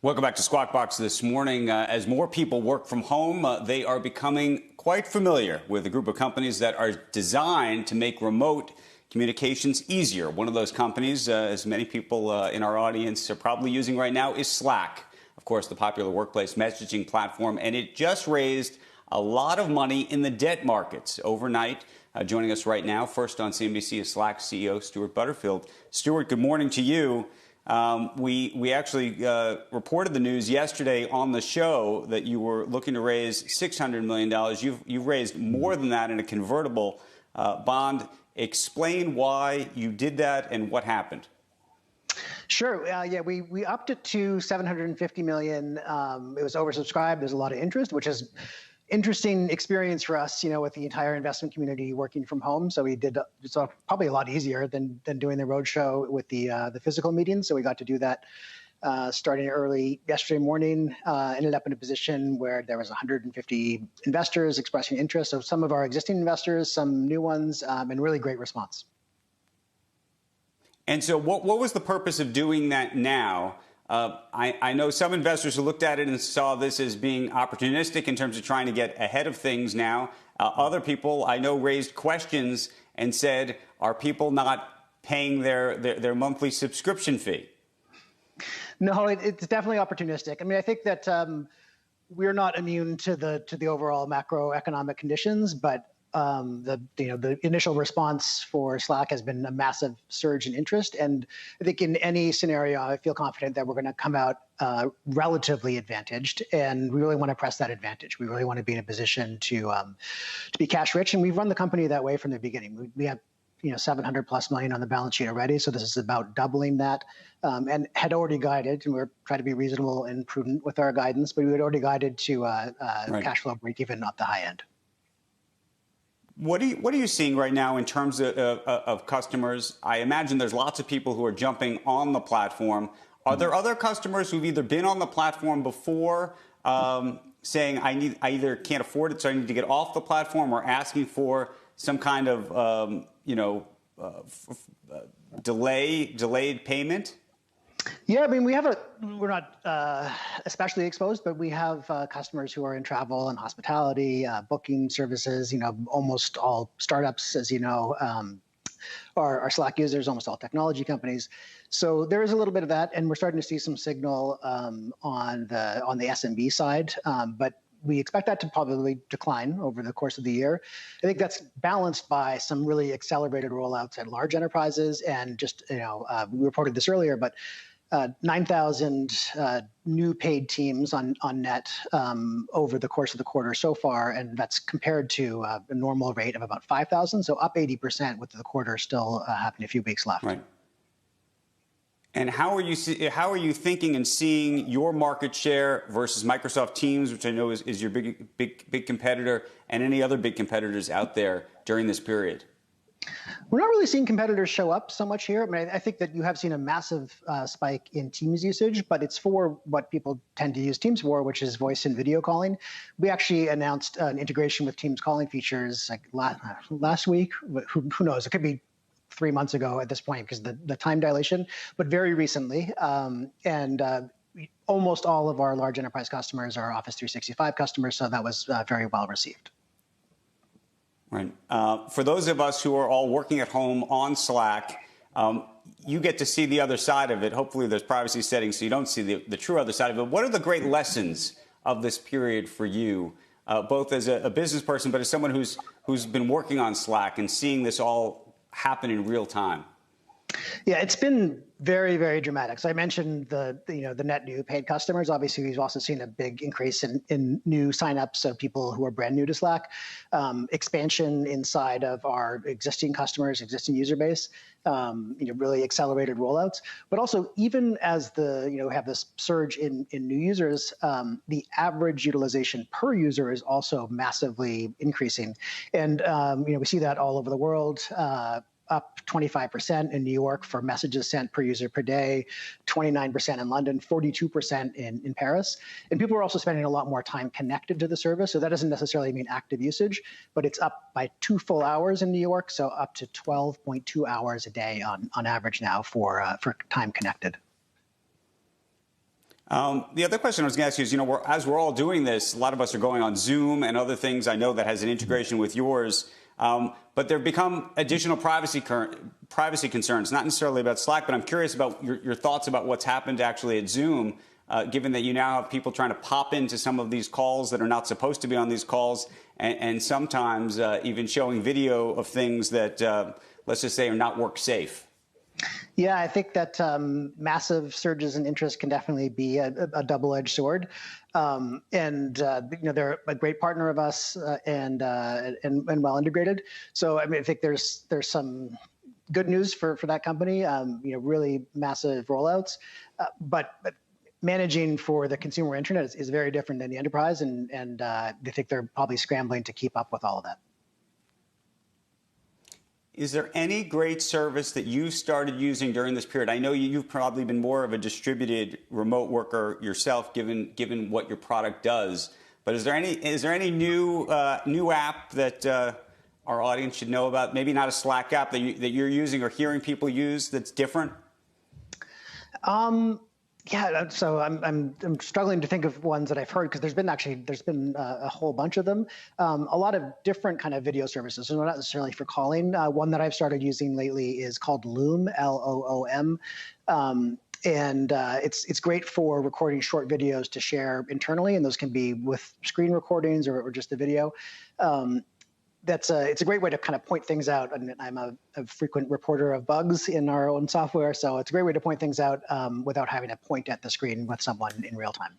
Welcome back to Squawk Box this morning. As more people work from home, they are becoming quite familiar with a group of companies that are designed to make remote communications easier. One of those companies, as many people in our audience are probably using right now, is Slack. Of course, the popular workplace messaging platform, and it just raised a lot of money in the debt markets overnight. Joining us right now, first on CNBC, is Slack CEO Stewart Butterfield. Stewart, good morning to you. We actually reported the news yesterday on the show that you were looking to raise $600 million. You've raised more than that in a convertible bond. Explain why you did that and what happened. Sure. Yeah, we upped it to $750 million. It was oversubscribed. There's a lot of interest, which is interesting experience for us, with the entire investment community working from home. So we did so probably a lot easier than doing the roadshow with the physical meetings. So we got to do that starting early yesterday morning. Ended up in a position where there was 150 investors expressing interest. So some of our existing investors, some new ones, and really great response. And so what was the purpose of doing that now? I know some investors who looked at it and saw this as being opportunistic in terms of trying to get ahead of things now. Other people I know raised questions and said, are people not paying their monthly subscription fee? No, it's definitely opportunistic. I mean, I think that we're not immune to the overall macroeconomic conditions, but the initial response for Slack has been a massive surge in interest. And I think in any scenario, I feel confident that we're going to come out relatively advantaged. And we really want to press that advantage. We really want to be in a position to be cash rich. And we've run the company that way from the beginning. We have $700+ million on the balance sheet already. So this is about doubling that, and had already guided, and we're trying to be reasonable and prudent with our guidance, but we had already guided to right. Cash flow break even at the high end. What are you seeing right now in terms of customers? I imagine there's lots of people who are jumping on the platform. Are there other customers who've either been on the platform before, saying I either can't afford it, so I need to get off the platform, or asking for some kind of delayed payment? Yeah, I mean, we're not especially exposed, but we have customers who are in travel and hospitality, booking services, almost all startups, as you know, are Slack users, almost all technology companies. So there is a little bit of that, and we're starting to see some signal on the SMB side, but we expect that to probably decline over the course of the year. I think that's balanced by some really accelerated rollouts at large enterprises, and just, we reported this earlier, but 9,000 new paid teams on net over the course of the quarter so far, and that's compared to a normal rate of about 5,000, so up 80% with the quarter still having a few weeks left. Right. And how are you thinking and seeing your market share versus Microsoft Teams, which I know is your big competitor, and any other big competitors out there during this period? We're not really seeing competitors show up so much here. I mean, I think that you have seen a massive spike in Teams usage, but it's for what people tend to use Teams for, which is voice and video calling. We actually announced an integration with Teams calling features like last week. Who knows? It could be 3 months ago at this point because the time dilation, but very recently. Almost all of our large enterprise customers are Office 365 customers, so that was very well received. Right. For those of us who are all working at home on Slack, you get to see the other side of it. Hopefully there's privacy settings so you don't see the true other side of it. What are the great lessons of this period for you, both as a business person, but as someone who's been working on Slack and seeing this all happen in real time? Yeah, it's been very, very dramatic. So I mentioned the net new paid customers. Obviously, we've also seen a big increase in new signups of people who are brand new to Slack, expansion inside of our existing customers, existing user base, really accelerated rollouts. But also, even as have this surge in new users, the average utilization per user is also massively increasing, and we see that all over the world. Up 25% in New York for messages sent per user per day, 29% in London, 42% in Paris. And people are also spending a lot more time connected to the service. So that doesn't necessarily mean active usage, but it's up by 2 full hours in New York. So up to 12.2 hours a day on average now for time connected. The other question I was going to ask you is, as we're all doing this, a lot of us are going on Zoom and other things. I know that has an integration with yours, but there have become additional privacy concerns, not necessarily about Slack, but I'm curious about your thoughts about what's happened actually at Zoom, given that you now have people trying to pop into some of these calls that are not supposed to be on these calls, and sometimes even showing video of things that, let's just say, are not work safe. Yeah, I think that massive surges in interest can definitely be a double-edged sword, they're a great partner of us and well integrated. So I mean, I think there's some good news for that company. Really massive rollouts, but managing for the consumer internet is very different than the enterprise, and I think they're probably scrambling to keep up with all of that. Is there any great service that you started using during this period? I know you've probably been more of a distributed remote worker yourself, given what your product does. But is there any new app that our audience should know about? Maybe not a Slack app that you're using or hearing people use that's different. Yeah, so I'm struggling to think of ones that I've heard, because there's been a whole bunch of them. A lot of different kind of video services, so not necessarily for calling. One that I've started using lately is called Loom, Loom. And it's great for recording short videos to share internally, and those can be with screen recordings or just a video. It's a great way to kind of point things out. And I'm a frequent reporter of bugs in our own software, so it's a great way to point things out without having to point at the screen with someone in real time.